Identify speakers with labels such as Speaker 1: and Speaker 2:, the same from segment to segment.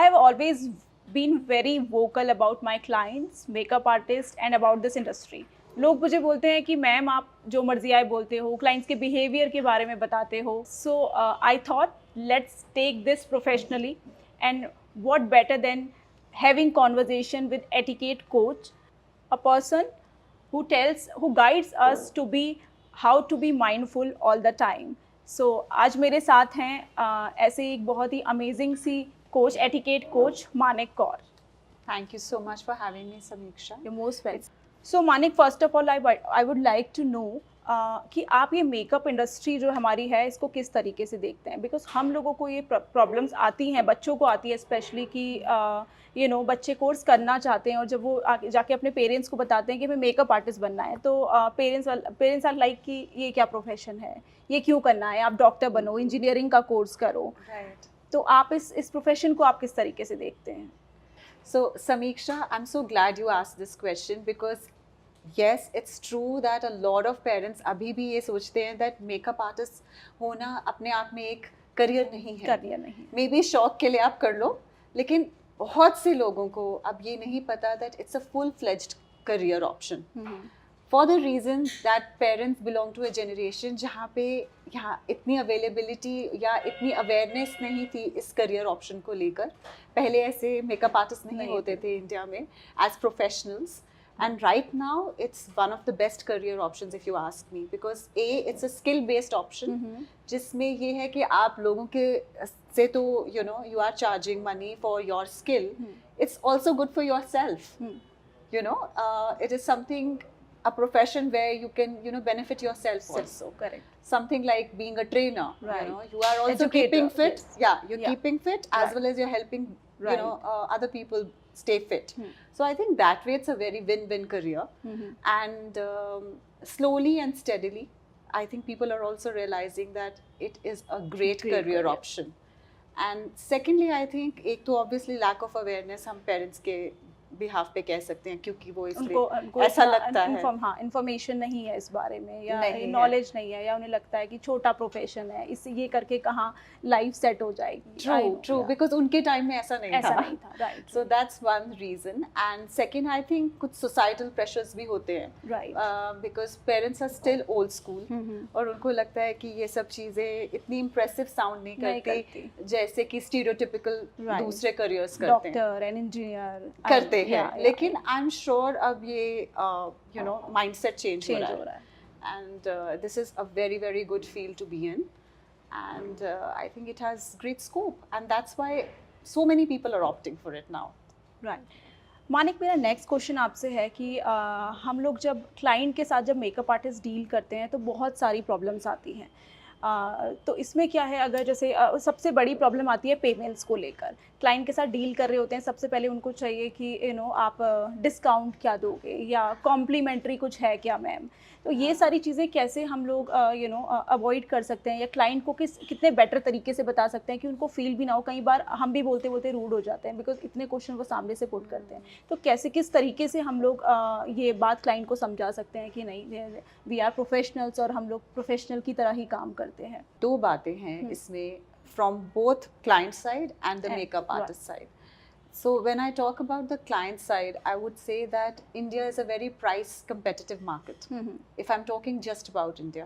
Speaker 1: have always been very vocal about my clients, makeup artists and about this industry. लोग मुझे बोलते हैं कि मैम आप जो मर्जी आए बोलते हो, क्लाइंट्स के बिहेवियर के बारे में बताते हो. So I thought let's take this professionally, and what better than having conversation with etiquette coach, a person who guides us to be how to be mindful all the time. So आज मेरे साथ हैं ऐसे एक बहुत ही amazing सी coach, etiquette coach Manik Kaur.
Speaker 2: Thank you so much for having me, Samiksha.
Speaker 1: You're most welcome. So Manik, first of all I would like to know कि आप ये मेकअप इंडस्ट्री जो हमारी है इसको किस तरीके से देखते हैं. बिकॉज हम लोगों को ये प्रॉब्लम्स आती हैं, बच्चों को आती है स्पेशली कि बच्चे कोर्स करना चाहते हैं और जब वो जाके अपने पेरेंट्स को बताते हैं कि हमें मेकअप आर्टिस्ट बनना है, तो पेरेंट्स आर लाइक कि ये क्या प्रोफेशन है, ये क्यों करना है, आप डॉक्टर बनो, इंजीनियरिंग का कोर्स करो.
Speaker 2: Right.
Speaker 1: तो आप इस प्रोफेशन को आप किस तरीके से देखते हैं?
Speaker 2: So, Samiksha, I'm so glad you asked this question because yes, it's true that a lot of parents अभी भी ये सोचते हैं that makeup artist होना अपने आप में एक करियर नहीं है.
Speaker 1: करियर नहीं.
Speaker 2: मे बी शौक के लिए आप कर लो, लेकिन बहुत से लोगों को अब ये नहीं पता that it's a full-fledged career option. For the reason that parents belong to a generation जहाँ पे यहाँ इतनी अवेलेबिलिटी या इतनी अवेयरनेस नहीं थी इस करियर ऑप्शन को लेकर. पहले ऐसे मेकअप आर्टिस्ट नहीं होते थे इंडिया में as professionals. And right now, it's one of the best career options if you ask me, because it's a skill-based option, जिसमें ये है कि आप लोगों के से तो you are charging money for your skill. It's also good for yourself. It is something, a profession where you can benefit yourself also.
Speaker 1: Correct.
Speaker 2: Something like being a trainer.
Speaker 1: Right.
Speaker 2: You are also
Speaker 1: Educator,
Speaker 2: keeping fit.
Speaker 1: yes.
Speaker 2: Yeah, you're keeping fit as
Speaker 1: Right.
Speaker 2: well as you're helping
Speaker 1: Right.
Speaker 2: other people stay fit. So I think that way it's a very win-win career. And slowly and steadily, I think people are also realizing that it is a great career option. And secondly, I think एक तो obviously lack of awareness हम parents के behalf पे कह सकते हैं, क्योंकि वो इसलिए ऐसा लगता है
Speaker 1: इंफॉर्मेशन नहीं है इस बारे में, या
Speaker 2: नॉलेज
Speaker 1: नहीं है, या उन्हें लगता है कि छोटा प्रोफेशन है, इससे ये करके कहाँ लाइफ सेट हो जाएगी.
Speaker 2: ट्रू बिकॉज उनके टाइम में ऐसा नहीं था.
Speaker 1: Right.
Speaker 2: So that's one reason. And second, I think कुछ सोसाइटल प्रेशर्स भी होते हैं.
Speaker 1: Right.
Speaker 2: Because parents are still old school और उनको लगता है कि ये सब चीजें इतनी इम्प्रेसिव साउंड नहीं करती जैसे कि स्टीरियोटिपिकल दूसरे करियर्स करते हैं,
Speaker 1: डॉक्टर एंड इंजीनियर
Speaker 2: करते हैं. लेकिन आई एम श्योर अब ये माइंडसेट चेंज हो रहा है. And this is a very very good field to be in. And I think it has great scope, and that's why so many people are opting for it now.
Speaker 1: Right. Manik, मेरा next question आपसे है कि हम लोग जब client के साथ जब मेकअप आर्टिस्ट डील करते हैं तो बहुत सारी प्रॉब्लम्स आती हैं. तो इसमें क्या है, अगर जैसे सबसे बड़ी प्रॉब्लम आती है पेमेंट्स को लेकर. क्लाइंट के साथ डील कर रहे होते हैं, सबसे पहले उनको चाहिए कि आप डिस्काउंट क्या दोगे या कॉम्प्लीमेंट्री कुछ है क्या मैम. तो ये सारी चीज़ें कैसे हम लोग अवॉइड कर सकते हैं, या क्लाइंट को कितने बेटर तरीके से बता सकते हैं कि उनको फील भी ना हो. कई बार हम भी बोलते बोलते रूड हो जाते हैं बिकॉज इतने क्वेश्चन वो सामने से पुट करते हैं. तो कैसे किस तरीके से हम लोग ये बात क्लाइंट को समझा सकते हैं कि नहीं, वी आर प्रोफेशनल्स और हम लोग प्रोफेशनल की तरह ही काम करते हैं.
Speaker 2: दो बातें हैं इसमें, from both client side and the makeup artist side. So when I talk about the client side, I would say that India is a very price competitive market. If I'm talking just about India.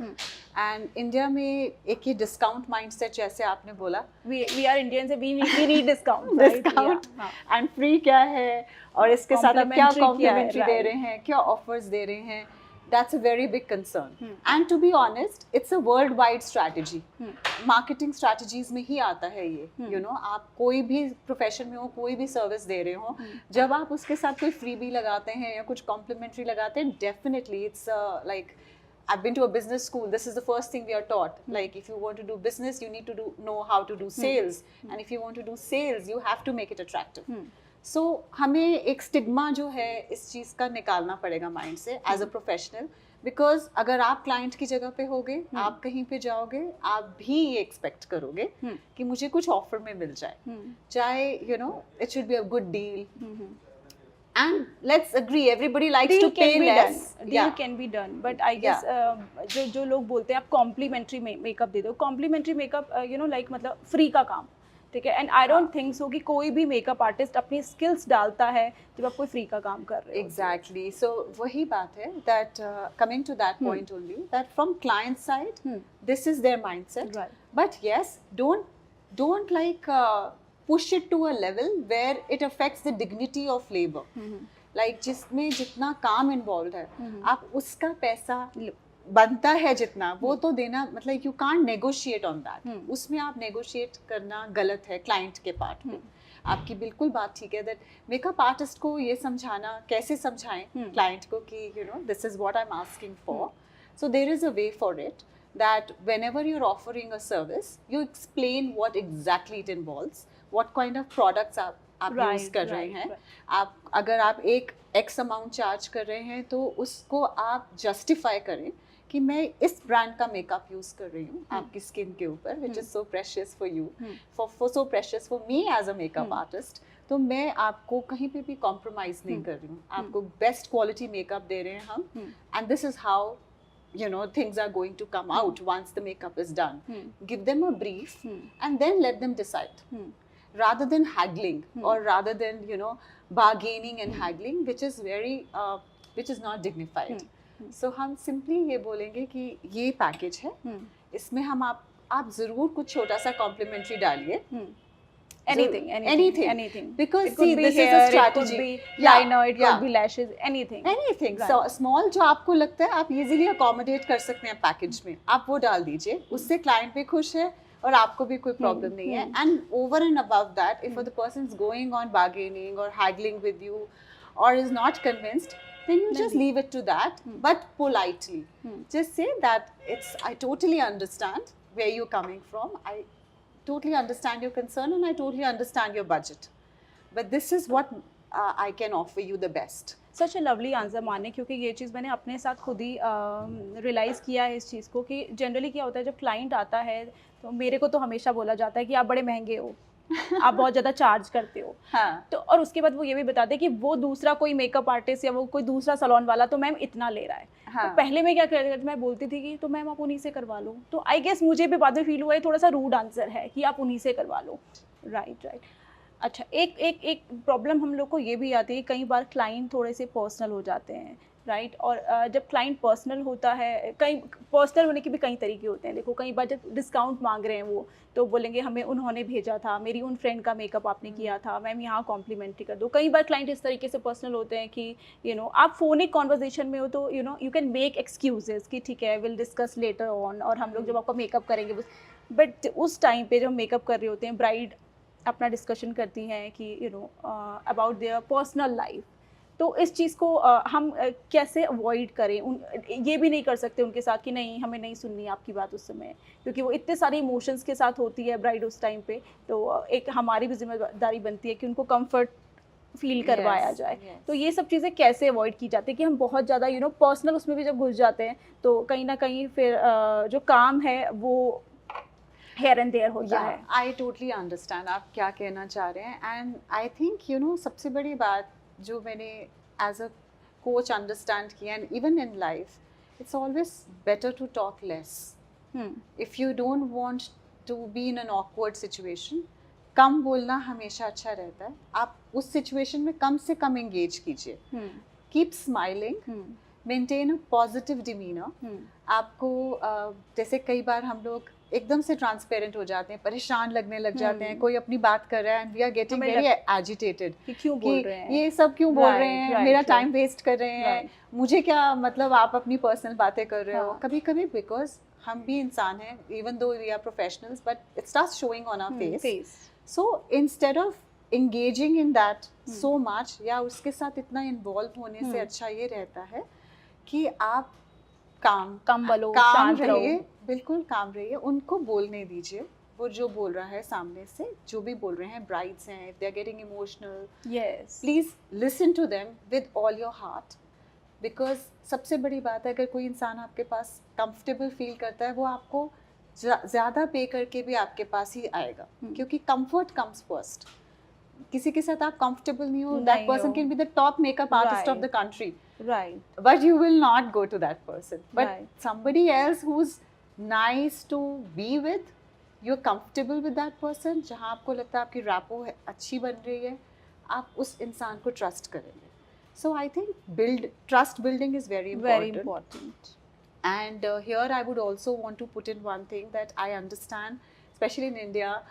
Speaker 2: And India में एक ये discount mindset जैसे आपने बोला,
Speaker 1: we are Indians, we need discount.
Speaker 2: Discount and free क्या है, और इसके साथ आप क्या complimentary दे रहे हैं, क्या offers दे रहे हैं. That's a very big concern. And to be honest, it's a worldwide strategy. Marketing strategies में ही आता है ये. आप कोई भी प्रोफेशन में हो, कोई भी सर्विस दे रहे हो, जब आप उसके साथ कोई फ्रीबी लगाते हैं या कुछ कॉम्प्लीमेंट्री लगाते हैं, definitely it's like, I've been to a business school. This is the first thing we are taught. Like, if you want to do business, you need to know how to do sales. And if you want to do sales, you have to make it attractive. सो हमें एक stigma जो है इस चीज़ का निकालना पड़ेगा mind से as a professional. Because अगर आप क्लाइंट की जगह पे होगे, आप कहीं पे जाओगे, आप भी ये एक्सपेक्ट करोगे कि मुझे कुछ ऑफर में मिल जाए, चाहे it should be a good deal. And let's agree, everybody likes to pay less.
Speaker 1: Deal can be done, but I guess जो लोग बोलते हैं आप कॉम्प्लीमेंट्री मेकअप दे दो. कॉम्प्लीमेंट्री मेकअप like मतलब फ्री का काम. ठीक है, and I don't think so कि कोई भी मेकअप आर्टिस्ट अपनी स्किल्स डालता है जब आप कोई फ्री का काम कर रहे हो।
Speaker 2: एग्जैक्टली, सो वही बात है that coming to that point only that from client side this is their mindset, but yes don't like push it to a level where it affects the dignity of labour, like जिसमें जितना काम involve है आप उसका पैसा बनता है जितना वो तो देना, मतलब you can't negotiate on that, उसमें आप नेगोशिएट करना गलत है क्लाइंट के पार्ट में। आपकी बिल्कुल बात ठीक है दैट मेकअप आर्टिस्ट को ये समझाना, कैसे समझाएं क्लाइंट को कि you know this is what I am asking for, so there is a way for it that whenever you're offering a service you explain what exactly it involves, what kind of products आप use कर रहे हैं, आप अगर आप एक x amount charge कर रहे हैं तो उसको आप जस्टिफाई करें कि मैं इस ब्रांड का मेकअप यूज कर रही हूँ आपकी स्किन के ऊपर, which is so precious for you, for so precious for me as a makeup artist, तो मैं आपको कहीं पे भी कॉम्प्रोमाइज नहीं कर रही हूँ, आपको बेस्ट क्वालिटी मेकअप दे रहे हैं हम, and this is how you know things are going to come out once the makeup is done. Give them a brief and then let them decide, rather than haggling or rather than you know bargaining and haggling, which is very which is not dignified. So हम simply ये बोलेंगे कि ये package है, इसमें हम आप जरूर कुछ छोटा सा कॉम्प्लीमेंट्री डालिए, anything because
Speaker 1: it could
Speaker 2: see
Speaker 1: be
Speaker 2: this
Speaker 1: hair,
Speaker 2: is a strategy,
Speaker 1: it could be liner, it could be lashes, anything
Speaker 2: right. So small जो आपको लगता है आप easily accommodate कर सकते हैं पैकेज में, आप वो डाल दीजिए, उससे क्लाइंट भी खुश है और आपको भी कोई प्रॉब्लम नहीं है, and over and above that if the person is going on bargaining or haggling with you or is not convinced, then you just leave it to that, but politely just say that I totally understand where you're coming from, I totally understand your concern and I totally understand your budget, but this is what I can offer you the best.
Speaker 1: Such a lovely answer माने, क्योंकि ये चीज़ मैंने अपने साथ खुद ही realise किया है इस चीज़ को कि जनरली क्या होता है जब क्लाइंट आता है तो मेरे को तो हमेशा बोला जाता है कि आप बड़े महंगे हो, आप बहुत ज़्यादा चार्ज करते हो,
Speaker 2: हाँ.
Speaker 1: तो और उसके बाद वो ये भी बताते हैं कि वो दूसरा कोई मेकअप आर्टिस्ट या वो कोई दूसरा सलोन वाला तो मैम इतना ले रहा है, हाँ. तो पहले मैं क्या करती, मैं बोलती थी कि तो मैम आप उन्हीं से करवा लो, तो आई गेस मुझे भी बाद में फील हुआ है थोड़ा सा रूड आंसर है कि आप उन्हीं से करवा लो, राइट. अच्छा, एक प्रॉब्लम हम लोग को ये भी आती है, कई बार क्लाइंट थोड़े से पर्सनल हो जाते हैं, राइट. और जब क्लाइंट पर्सनल होता है, कई पर्सनल होने के भी कई तरीके होते हैं. देखो कई बार जब डिस्काउंट मांग रहे हैं वो तो बोलेंगे हमें उन्होंने भेजा था, मेरी उन फ्रेंड का मेकअप आपने किया था, मैम यहाँ कॉम्प्लीमेंट्री कर दो. कई बार क्लाइंट इस तरीके से पर्सनल होते हैं कि यू नो आप फोनिक कॉन्वर्जेशन में हो तो you know you can make excuses कि ठीक है विल डिस्कस लेटर ऑन, और हम लोग जब आपका मेकअप करेंगे, बट उस टाइम पे जब मेकअप कर रहे होते हैं ब्राइड अपना डिस्कशन करती हैं कि you know about their personal life, तो इस चीज़ को हम कैसे अवॉइड करें. ये भी नहीं कर सकते उनके साथ कि नहीं हमें नहीं सुननी आपकी बात उस समय, क्योंकि वो इतने सारे इमोशंस के साथ होती है ब्राइड उस टाइम पे, तो एक हमारी भी जिम्मेदारी बनती है कि उनको कंफर्ट फील करवाया जाए. तो ये सब चीज़ें कैसे अवॉइड की जाती है कि हम बहुत ज़्यादा यू नो पर्सनल उसमें भी जब घुस जाते हैं तो कहीं ना कहीं फिर जो काम है वो here and there होता है.
Speaker 2: I totally understand आप क्या कहना चाह रहे हैं, and I think you know सबसे बड़ी बात जो मैंने as a coach understand किया, and even in life it's always better to talk less. If you don't want to be in an awkward situation, कम बोलना हमेशा अच्छा रहता है. आप उस situation में कम से कम engage कीजिए. Keep smiling. Maintain a positive demeanor. आपको जैसे कई बार हम लोग एकदम से ट्रांसपेरेंट हो जाते हैं, परेशान लगने लग जाते हैं, कोई अपनी बात कर रहा है and we are getting very agitated
Speaker 1: कि क्यों बोल रहे हैं,
Speaker 2: ये सब क्यों बोल रहे हैं, मेरा टाइम वेस्ट कर रहे हैं, मुझे क्या मतलब आप अपनी पर्सनल बातें कर रहे हो. कभी कभी बिकॉज हम भी इंसान हैं, even though we are professionals, but it starts showing on our face. So instead of engaging in that so much या उसके साथ इतना इन्वॉल्व होने से अच्छा ये रहता है कि आप काम रहिए, बिल्कुल काम रहिए, उनको बोलने दीजिए. वो जो बोल रहा है सामने से, जो भी बोल रहे हैं, ब्राइड्स हैं, if they are getting emotional, yes, please listen to them with all your heart, because सबसे बड़ी बात है अगर कोई इंसान आपके पास कंफर्टेबल फील करता है वो आपको ज़्यादा पे करके भी आपके पास ही आएगा, क्योंकि कंफर्ट कम्स फर्स्ट. किसी के साथ आप कंफर्टेबल नहीं हो, that person can be the top makeup artist of the country, right, but you will not go to that person, but somebody else who's nice to be with, you're comfortable with that person, जहाँ आपको लगता है आपकी rapport अच्छी बन रही है, आप उस इंसान को trust करेंगे. So I think trust building is very important.
Speaker 1: Very important.
Speaker 2: And here I would also want to put in one thing that I understand, especially in India,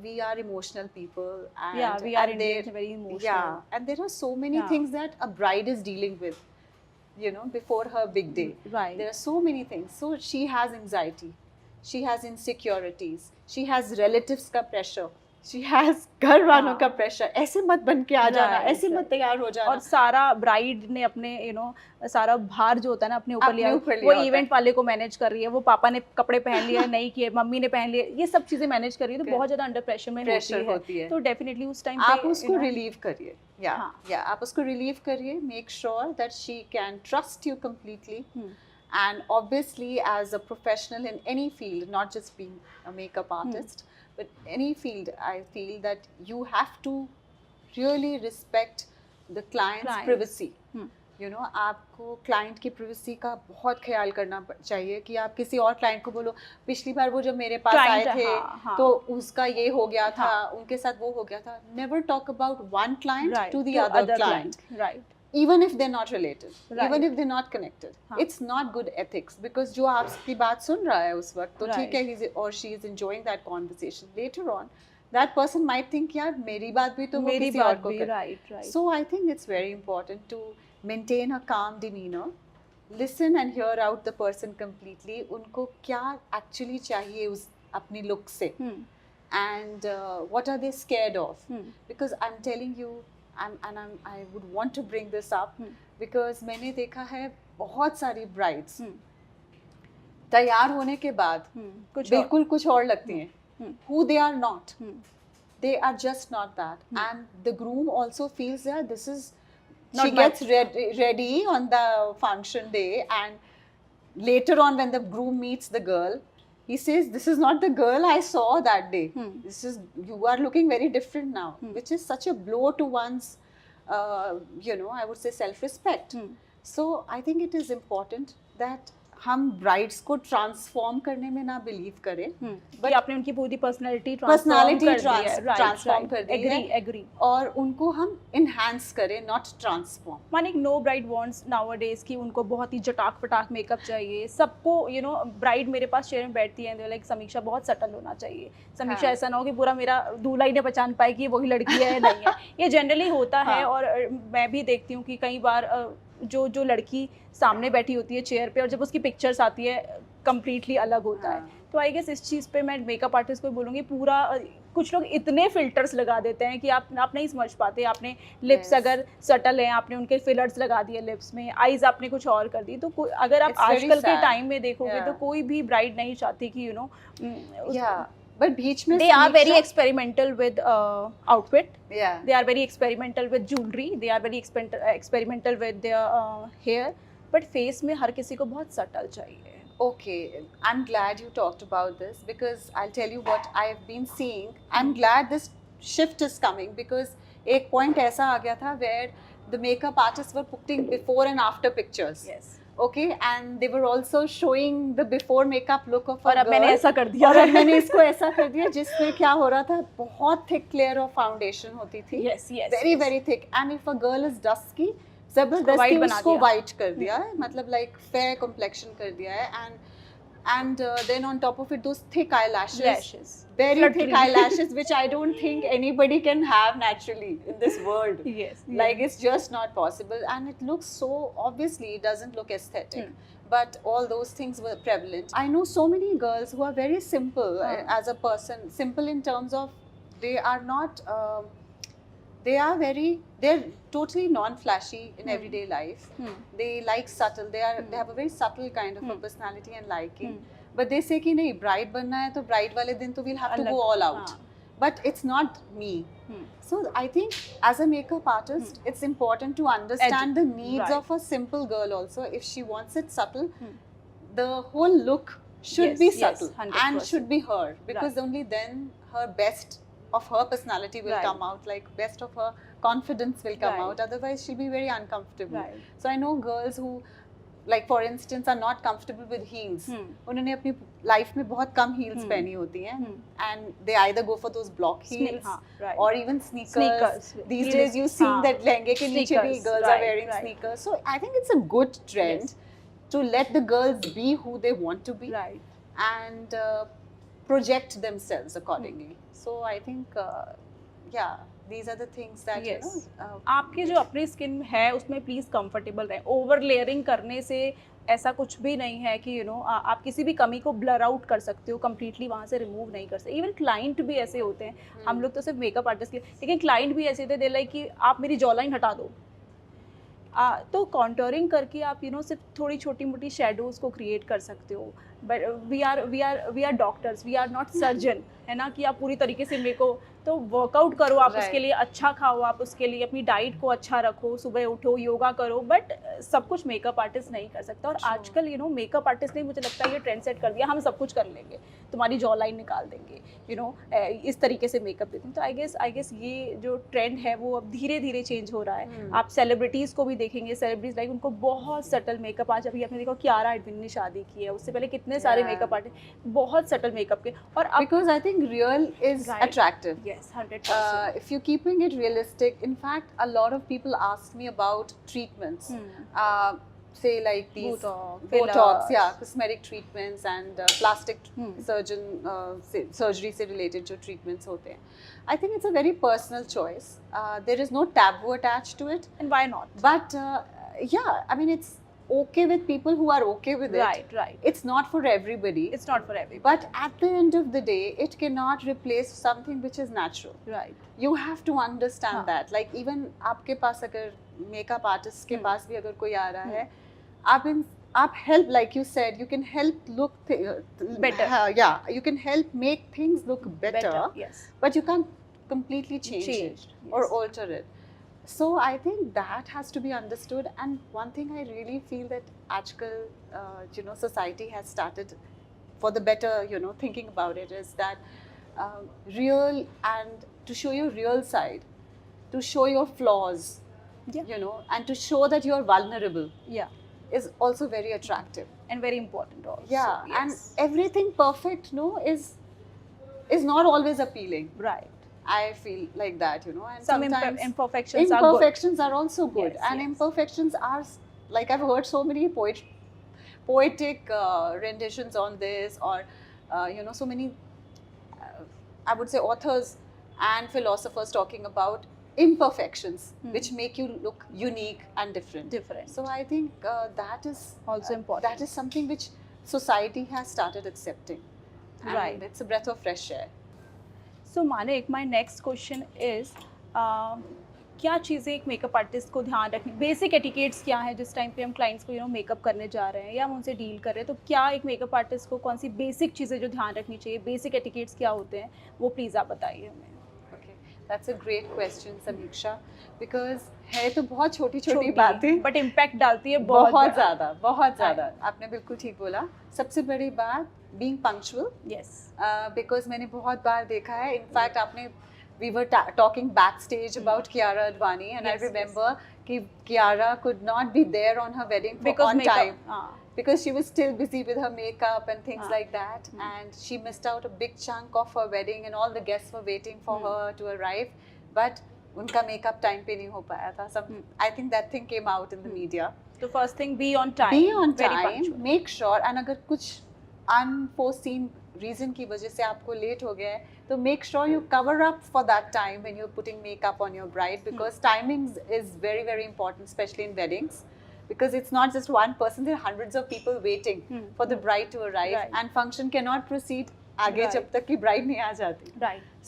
Speaker 2: we are emotional people. And,
Speaker 1: yeah, we are
Speaker 2: and
Speaker 1: Indians, very emotional.
Speaker 2: Yeah, and there are so many things that a bride is dealing with, you know, before her big day.
Speaker 1: Right.
Speaker 2: There are so many things. So she has anxiety, she has insecurities, she has relatives का pressure, she has घर वालों का pressure. ऐसे मत बन के आ जाना, ऐसे मत तैयार हो जाना.
Speaker 1: और सारा ब्राइड ने अपने सारा भार जो होता है ना अपने ऊपर लिया, वो इवेंट वाले को मैनेज कर रही है, वो पापा ने कपड़े पहन लिए नहीं किए, मम्मी ने पहन लिए, ये सब चीजें मैनेज कर रही है, तो बहुत ज्यादा अंडर प्रेशर में होती है. तो डेफिनेटली उस टाइम
Speaker 2: आप उसको रिलीव करिए. या आप उसको रिलीव करिए. Make sure that she can trust you completely. And obviously, as a professional in any field, not just being a makeup artist, but any field, I feel that you have to really respect the client's privacy. You know, आपको client की privacy का बहुत ख्याल करना चाहिए कि आप किसी और client को बोलो, पिछली बार वो जब मेरे पास आए थे तो उसका ये हो गया था, उनके साथ वो हो गया था. Never talk about one client to the other client.
Speaker 1: Right.
Speaker 2: Even if they're not related, even if they're not connected, it's not good ethics, because जो आपकी बात सुन रहा है उस वक्त तो ठीक है, he or she is enjoying that conversation. Later on, that person might think यार मेरी बात भी तो वो किसी और को कर.
Speaker 1: Right.
Speaker 2: So I think it's very important to maintain a calm demeanor, listen and hear out the person completely. उनको क्या actually चाहिए उस अपनी look से, and what are they scared of? Because I'm telling you, I would want to bring this up because मैंने देखा है बहुत सारी brides तैयार होने के बाद बिल्कुल कुछ और लगती हैं. Who they are not. They are just not that. And the groom also feels that this is not she gets ready on the function day, and later on when the groom meets the girl, he says, this is not the girl I saw that day. This is, you are looking very different now, which is such a blow to one's, you know, I would say self-respect. So I think it is important that हम brides को transform करने में ना believe करें,
Speaker 1: but आपने उनकी पूरी personality
Speaker 2: transform कर दी है.
Speaker 1: एग्री.
Speaker 2: और उनको हम इनहैंस करें, नॉट ट्रांसफॉर्म.
Speaker 1: मानिक नो ब्राइड वांट्स नाउअडेज कि उनको बहुत ही जटाक पटाक मेकअप चाहिए. सबको यू नो ब्राइड मेरे पास चेयर में बैठती है, लाइक समीक्षा बहुत सटल होना चाहिए, समीक्षा ऐसा ना हो कि पूरा मेरा दूल्हा ही ने पहचान पाए कि वही लड़की है नहीं है. ये जनरली होता है. और मैं भी देखती हूँ कि कई बार जो लड़की सामने बैठी होती है चेयर पे और जब उसकी पिक्चर्स आती है कम्प्लीटली अलग होता है. तो आई गेस इस चीज़ पे मैं मेकअप आर्टिस्ट को बोलूँगी, पूरा कुछ लोग इतने फिल्टर्स लगा देते हैं कि आप नहीं समझ पाते. आपने लिप्स अगर सटल हैं, आपने उनके फिलर्स लगा दिए लिप्स में, आईज आपने कुछ और कर दी. तो अगर आप आजकल के टाइम में देखोगे तो कोई भी ब्राइड नहीं चाहती कि यू नो,
Speaker 2: but बीच में
Speaker 1: they are very experimental with outfit. They are very experimental with jewelry. They are very experimental with their hair. But face में हर किसी को बहुत subtle चाहिए.
Speaker 2: Okay, I'm glad you talked about this because I'll tell you what I've been seeing. I'm glad this shift is coming because एक point ऐसा आ गया था where the makeup artists were putting before and after pictures.
Speaker 1: Yes.
Speaker 2: Okay, and they were also showing the before makeup look of a girl.
Speaker 1: और अब मैंने ऐसा कर दिया.
Speaker 2: और अब मैंने इसको ऐसा कर दिया जिसमें क्या हो रहा था, बहुत thick layer of foundation होती थी.
Speaker 1: Yes.
Speaker 2: Very thick. And if a girl is dusky, जबरदस्ती उसको white कर दिया है, मतलब like fair complexion कर दिया है. And then on top of it, those thick eyelashes. Very thick eyelashes, which I don't think anybody can have naturally in this world.
Speaker 1: Yes.
Speaker 2: Like it's just not possible, and it looks so, obviously it doesn't look aesthetic. But all those things were prevalent. I know so many girls who are very simple as a person, simple in terms of they are not, they're totally non-flashy in everyday life. They like subtle, they have a very subtle kind of a personality and liking. But they say कि नहीं, bride बनना है तो bride वाले दिन तो we'll have to go all out. But it's not me. So I think as a makeup artist, it's important to understand the needs of a simple girl also. If she wants it subtle, the whole look should be subtle and should be her, because only then her best of her personality will come out, like best of her confidence will come out. Otherwise she'll be very uncomfortable. So I know girls who like for instance are not comfortable with heels. उन्होंने अपनी life में बहुत कम heels पहनी होती हैं, and they either go for those block heels or even sneakers. These days you see that लहंगे के नीचे भी girls are wearing sneakers. So I think it's a good trend to let the girls be who they want to be and project themselves accordingly. So I think yeah, these are the things that you know
Speaker 1: आपके जो अपनी skin है उसमें please comfortable रहें. Over layering करने से ऐसा कुछ भी नहीं है कि आप किसी भी कमी को ब्लर आउट कर सकते हो, कंप्लीटली वहाँ से रिमूव नहीं कर सकते. इवन क्लाइंट भी ऐसे होते हैं, हम लोग तो सिर्फ मेकअप आर्टिस्ट के, लेकिन क्लाइंट भी ऐसे थे लाइक कि आप मेरी जॉ लाइन हटा दो. तो कॉन्टोरिंग करके आप सिर्फ थोड़ी छोटी मोटी शेडोज़ को क्रिएट कर सकते हो. But we are doctors, we are not surgeon, है ना, कि आप पूरी तरीके से मेरे को तो वर्कआउट करो, आप उसके लिए अच्छा खाओ, आप उसके लिए अपनी डाइट को अच्छा रखो, सुबह उठो, योगा करो, बट सब कुछ मेकअप आर्टिस्ट नहीं कर सकता. और आजकल मेकअप आर्टिस्ट ने, मुझे लगता है ये ट्रेंड सेट कर दिया, हम सब कुछ कर लेंगे, तुम्हारी जॉ लाइन निकाल देंगे, इस तरीके से मेकअप देते हैं. तो आई गेस ये जो ट्रेंड है वो अब धीरे धीरे चेंज हो रहा है. आप सेलिब्रिटीज़ को भी देखेंगे, सेलिब्रिटीज लाइक उनको बहुत सटल मेकअप, आज अभी आपने देखा कियारा एडविन ने शादी की है, उससे पहले कितने सारे मेकअप आर्टिस्ट बहुत सटल मेकअप के. और
Speaker 2: because I think real is attractive.
Speaker 1: Yes, 100%.
Speaker 2: If you're keeping it realistic, in fact, a lot of people ask me about treatments. Say like these Botox, cosmetic treatments and plastic surgery से related जो treatments होते हैं. I think it's a very personal choice. There is no taboo attached to it.
Speaker 1: And why not?
Speaker 2: But yeah, I mean it's okay with people who are okay with it.
Speaker 1: Right.
Speaker 2: It's not for everybody.
Speaker 1: It's not for everybody.
Speaker 2: But at the end of the day, it cannot replace something which is natural.
Speaker 1: Right.
Speaker 2: You have to understand that. Like even आपके पास अगर makeup artist के पास भी अगर कोई आ रहा है, आप help, like you said, you can help look
Speaker 1: better.
Speaker 2: You can help make things look better.
Speaker 1: Yes.
Speaker 2: But you can't completely change it or alter it. So I think that has to be understood. And one thing I really feel that आजकल society has started for the better thinking about it is that real, and to show your real side, to show your flaws, and to show that you are vulnerable, is also very attractive
Speaker 1: and very important also.
Speaker 2: Yeah, yes. And everything perfect is not always appealing.
Speaker 1: Right.
Speaker 2: I feel like that, and
Speaker 1: some imperfections
Speaker 2: are also good.
Speaker 1: Yes,
Speaker 2: and imperfections are, like I've heard so many poetic renditions on this, or so many I would say authors and philosophers talking about imperfections which make you look unique and different. So I think that is
Speaker 1: also important.
Speaker 2: That is something which society has started accepting.
Speaker 1: Right.
Speaker 2: It's a breath of fresh air.
Speaker 1: So Manik, my next question is क्या चीज़ें एक makeup artist को ध्यान रखनी, basic etiquettes क्या है जिस time पे हम क्लाइंट्स को मेकअप करने जा रहे हैं या हम उनसे डील कर रहे हैं, तो क्या एक मेकअप आर्टिस्ट को कौन सी बेसिक चीज़ें जो ध्यान रखनी चाहिए, बेसिक एटिकेट्स क्या होते हैं, वो प्लीज़ आप बताइए हमें.
Speaker 2: That's a great question, Samiksha, because है तो बहुत छोटी बातें,
Speaker 1: बट इम्पैक्ट डालती है
Speaker 2: बहुत ज़्यादा. आपने बिल्कुल ठीक बोला. सबसे बड़ी बात being punctual.
Speaker 1: Yes.
Speaker 2: Because मैंने बहुत बार देखा है. In fact, we were talking backstage about Kiara Advani, and I remember कि Kiara could not be there on her wedding on time. Because she was still busy with her makeup and things like that, and she missed out a big chunk of her wedding, and all the guests were waiting for her to arrive, but उनका makeup time पे नहीं हो पाया था. I think that thing came out in the media.
Speaker 1: So first thing, be on time.
Speaker 2: Be on time. Make sure, and अगर कुछ unforeseen reason की वजह से आपको late हो गया है, तो make sure you cover up for that time when you're putting makeup on your bride, because timing is very, very important, especially in weddings. Because it's not just one person, there are hundreds of people waiting for the bride to arrive, and function cannot proceed आगे जब तक कि bride नहीं आ जाती.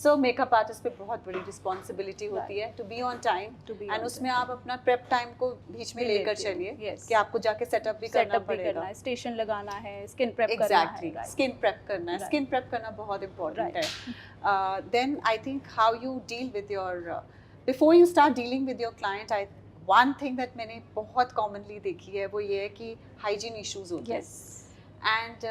Speaker 2: So makeup artist पे बहुत बड़ी responsibility होती है to be on time, and उसमें आप अपना prep time को बीच में लेकर चलिए कि आपको जाके setup भी करना पड़ेगा,
Speaker 1: station लगाना है, skin prep करना
Speaker 2: है. Skin prep करना है. Skin prep करना बहुत important है. Then I think how you deal with your before you start dealing with your client, one thing that मैंने बहुत commonly देखी है वो ये है कि hygiene issues होते हैं. And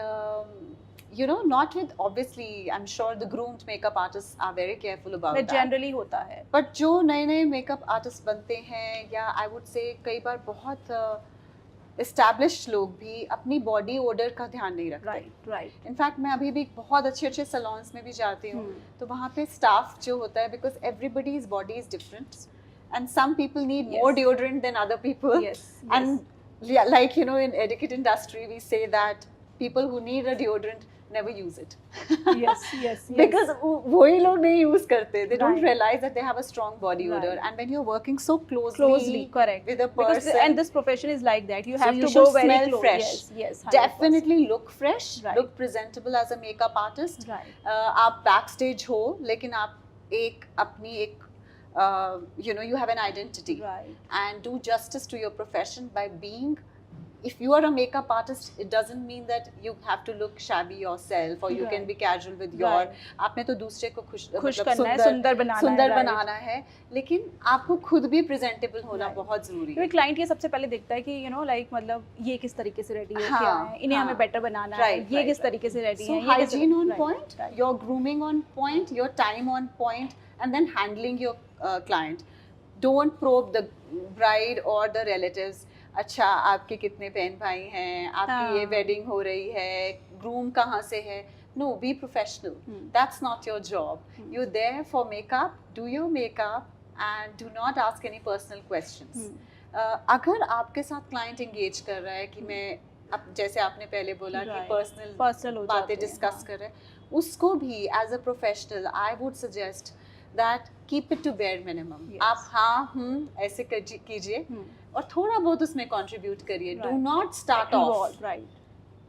Speaker 2: not with, obviously, I'm sure the groomed makeup artists are very careful about that.
Speaker 1: But generally होता है.
Speaker 2: But जो नए makeup artists बनते हैं, या I would say कई बार बहुत एस्टैब्लिश्ड लोग भी अपनी बॉडी ओडर का ध्यान नहीं रखते।
Speaker 1: राइट।
Speaker 2: इनफैक्ट मैं अभी भी बहुत अच्छे अच्छे सलॉन्स में भी जाती हूँ, तो वहाँ पे स्टाफ जो होता है, because everybody's body is different and some people need more deodorant than other people, and like you know in etiquette industry we say that people who need a deodorant never use it.
Speaker 1: yes.
Speaker 2: Because वही लोग नहीं use करते. They don't realize that they have a strong body odor. And when you're working so closely
Speaker 1: correct,
Speaker 2: with a person,
Speaker 1: and this profession is like that, you have
Speaker 2: so
Speaker 1: to go very
Speaker 2: smell
Speaker 1: close.
Speaker 2: fresh.
Speaker 1: Yes,
Speaker 2: definitely look fresh, look presentable as a makeup artist. आप backstage हो, लेकिन आप एक अपनी एक you know, you have an identity, and do justice to your profession by being. If you are a makeup artist, it doesn't mean that you have to look shabby yourself, or you can be casual with your. आपने तो दूसरे को खुश
Speaker 1: करना है, सुंदर
Speaker 2: बनाना है, लेकिन आपको खुद भी प्रेजेंटेबल होना बहुत जरूरी है।
Speaker 1: क्लाइंट ये सबसे पहले देखता है कि यू नो लाइक मतलब ये किस तरीके से रेडी है, क्या है, इन्हें हमें बेटर बनाना है, ये किस तरीके से रेडी है,
Speaker 2: hygiene on point, your grooming on point, your time on point, and then handling your client. Don't probe the bride और द रिलेटिव्स. अच्छा, आपके कितने बहन भाई हैं, आपकी ये वेडिंग हो रही है, ग्रूम कहाँ से है. No, be professional. That's not your job. You there for makeup, do your makeup and do not ask any personal questions. अगर आपके साथ क्लाइंट एंगेज कर रहा है कि मैं अब जैसे आपने पहले बोला कि पर्सनल बातें डिस्कस कर रहे हैं, उसको भी as a professional I would suggest that keep it to bare minimum. आप हाँ ऐसे कीजिए और थोड़ा बहुत उसमें कंट्रीब्यूट करिए. डू नॉट स्टार्ट ऑफ,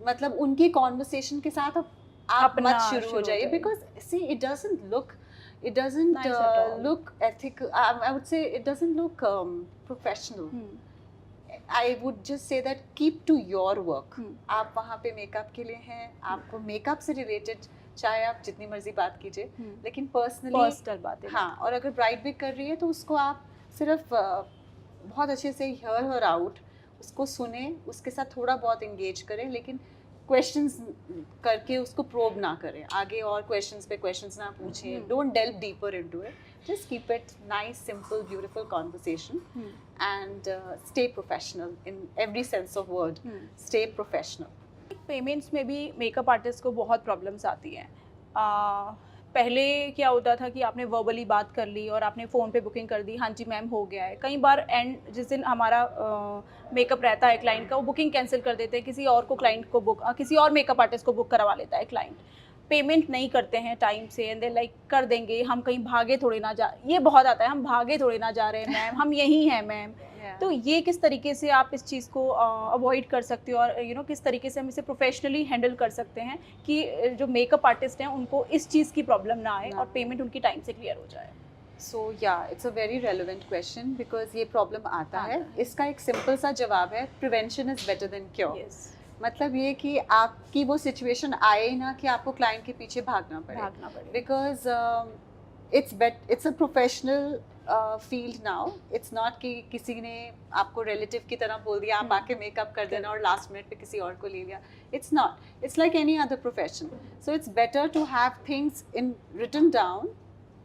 Speaker 2: मतलब उनकी कॉन्वर्सेशन के साथ आप मत शुरू हो जाइए, because see it doesn't look ethical. I would say it doesn't look professional. I would just say that keep to your work. आप वहाँ पे मेकअप के लिए हैं, आपको मेकअप से रिलेटेड चाहे आप जितनी मर्जी बात कीजिए, लेकिन पर्सनल बातें. हाँ, और अगर ब्राइड भी कर रही है तो उसको आप सिर्फ बहुत अच्छे से हियर हर आउट, उसको सुने, उसके साथ थोड़ा बहुत एंगेज करें, लेकिन क्वेश्चंस करके उसको प्रोब ना करें, आगे और क्वेश्चंस पे क्वेश्चंस ना पूछें. Don't delve deeper into it. Just keep it nice, simple, beautiful conversation, and stay professional in every sense of word. Stay professional.
Speaker 1: Payments में भी मेकअप आर्टिस्ट को बहुत प्रॉब्लम्स आती हैं. पहले क्या होता था कि आपने वर्बली बात कर ली और आपने फ़ोन पे बुकिंग कर दी, हाँ जी मैम हो गया है. कई बार एंड जिस दिन हमारा मेकअप रहता है क्लाइंट का, वो बुकिंग कैंसिल कर देते हैं, किसी और को क्लाइंट को किसी और मेकअप आर्टिस्ट को बुक करवा लेता है क्लाइंट. पेमेंट नहीं करते हैं टाइम से, एंड दे लाइक कर देंगे, हम कहीं भागे थोड़े ना जा, ये बहुत आता है, हम भागे थोड़े ना जा रहे हैं मैम, हम यहीं हैं मैम. तो ये किस तरीके से आप इस चीज़ को अवॉइड कर सकते हो, और यू नो किस तरीके से हम इसे प्रोफेशनली हैंडल कर सकते हैं कि जो मेकअप आर्टिस्ट हैं उनको इस चीज़ की प्रॉब्लम ना आए और पेमेंट उनकी टाइम से क्लियर हो जाए.
Speaker 2: सो या it's a very relevant question, because ये प्रॉब्लम आता है. इसका एक सिंपल सा जवाब है, prevention is better than cure. मतलब ये कि आपकी वो सिचुएशन आए ना कि आपको क्लाइंट के पीछे भागना पड़े, because it's a professional field now. It's not कि किसी ने आपको रिलेटिव की तरह बोल दिया आप आके मेकअप कर देना और लास्ट मिनट पे किसी और को ले लिया. It's not, it's like any other profession. So it's better to have things in written down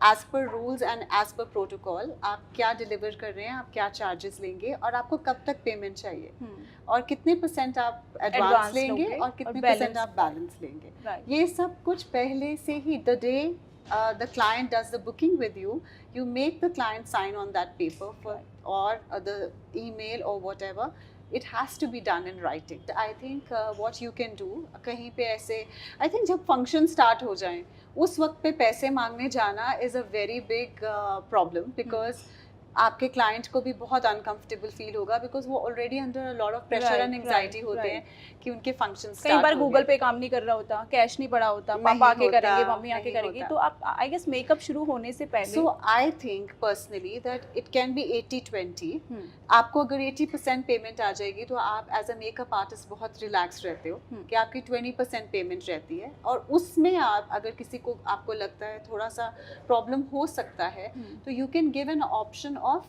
Speaker 2: as per rules and as per protocol. आप क्या डिलीवर कर रहे हैं, आप क्या चार्जेस लेंगे, और आपको कब तक पेमेंट चाहिए, और कितने % आप एडवांस लेंगे और कितने % आप बैलेंस लेंगे. ये सब कुछ पहले से ही, the day the client does the booking with you, you make the client sign on that paper or the email or whatever. It has to be done in writing. I think what you can do, कहीं पे ऐसे, I think जब function start हो जाए उस वक्त पे पैसे मांगने जाना is a very big problem, because आपके क्लाइंट को भी बहुत अनकंफर्टेबल फील होगा, बिकॉज वो already under a lot of pressure and anxiety होते हैं कि उनके फंक्शन स्टार्ट. कई बार गूगल पे काम नहीं कर रहा होता, कैश नहीं पड़ा होता, पापा आके करेंगे, मम्मी आके करेंगी, तो आप आई गेस मेकअप शुरू होने से पहले. So I think personally that it can be 80-20. आपको अगर 80% पेमेंट आ जाएगी तो आप एज अ मेकअप आर्टिस्ट बहुत रिलैक्स रहते हो कि आपकी 20% पेमेंट रहती है, और उसमें आप अगर किसी को आपको लगता है थोड़ा सा प्रॉब्लम हो सकता है, तो you can give an option of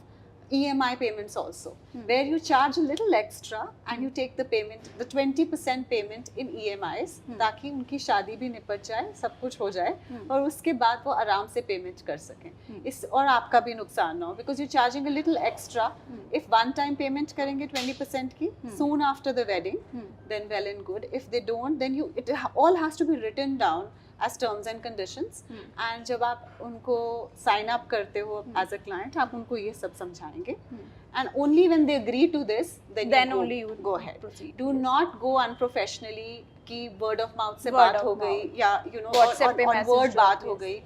Speaker 2: EMI payments also, where you charge a little extra and you take the payment, the 20% payment in EMIs, ताकि उनकी शादी भी निपट जाए, सब कुछ हो जाए और उसके बाद वो आराम से पेमेंट कर सकें इस और आपका भी नुकसान ना हो, because you're charging a little extra. If one time payment करेंगे 20% की soon after the wedding, then well and good. If they don't, then it all has to be written down as terms and conditions. And जब आप उनको sign up करते हो as a client, आप उनको ये सब समझाएंगे. And only when they agree to this, then
Speaker 1: only you
Speaker 2: go ahead.
Speaker 1: proceed.
Speaker 2: Do not go unprofessionally कि word of mouth से बात हो गई या
Speaker 1: WhatsApp पे
Speaker 2: on
Speaker 1: message
Speaker 2: word
Speaker 1: drop,
Speaker 2: बात हो
Speaker 1: yes.
Speaker 2: गई,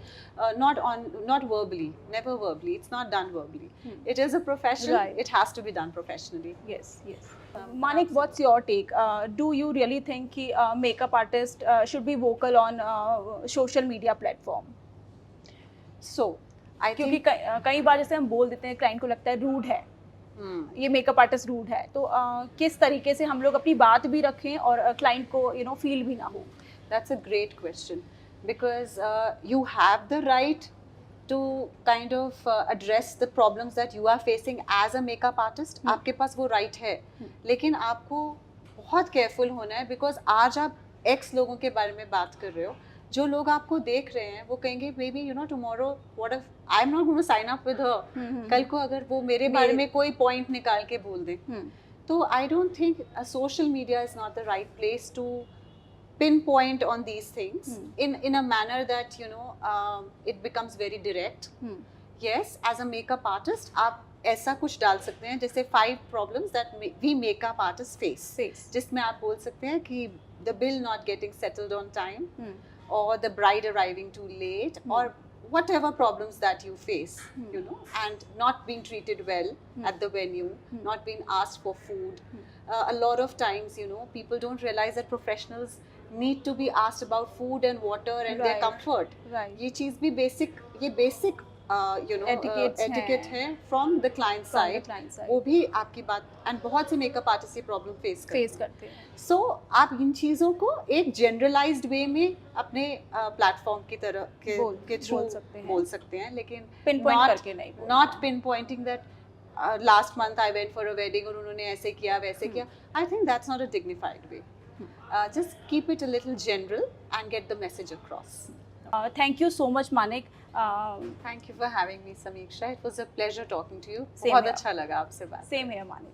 Speaker 2: not verbally, never verbally. It's not done verbally. It is a profession.
Speaker 1: Right.
Speaker 2: It has to be done professionally.
Speaker 1: Yes. Manik, what's your take? Do you really think कि makeup artist should be vocal on social media platform?
Speaker 2: So, I
Speaker 1: क्योंकि
Speaker 2: think
Speaker 1: कई बार जैसे हम बोल देते हैं, client को लगता है रूड है, ये मेकअप आर्टिस्ट रूड है, तो किस तरीके से हम लोग अपनी बात भी रखें और क्लाइंट को फील भी ना हो?
Speaker 2: That's a great question, because you have the right to kind of address the problems that you are facing as a makeup artist. आपके पास वो right है, लेकिन आपको बहुत careful होना है, because आज आप X लोगों के बारे में बात कर रहे हो, जो लोग आपको देख रहे हैं वो कहेंगे maybe tomorrow what if I'm not going to sign up with her. कल को अगर वो मेरे बारे में कोई point निकाल के बोल दे, तो I don't think social media is not the right place to pinpoint on these things in a manner that it becomes very direct. Yes, as a makeup artist आप ऐसा कुछ डाल सकते हैं जैसे 5 problems that we makeup artists face. जिसमें आप बोल सकते हैं कि the bill not getting settled on time, or the bride arriving too late, or whatever problems that you face, and not being treated well at the venue, not being asked for food. A lot of times, people don't realize that professionals need to be asked about food and water and their comfort.
Speaker 1: Right.
Speaker 2: ये चीज़ भी basic etiquette है from the client side. वो भी आपकी बात, and बहुत से makeup artists ये problem face करते हैं. So आप इन चीज़ों को एक generalized way में अपने platform की तरह के through बोल सकते हैं, लेकिन
Speaker 1: pinpoint करके नहीं,
Speaker 2: not pinpointing that last month I went for a wedding और उन्होंने ऐसे किया वैसे किया. I think that's not a dignified way. Just keep it a little general and get the message across.
Speaker 1: Thank you so much, Manik.
Speaker 2: Thank you for having me, Samiksha. It was a pleasure talking to you.
Speaker 1: Same
Speaker 2: बहुत
Speaker 1: here.
Speaker 2: अच्छा लगा आपसे बात.
Speaker 1: Same here, Manik.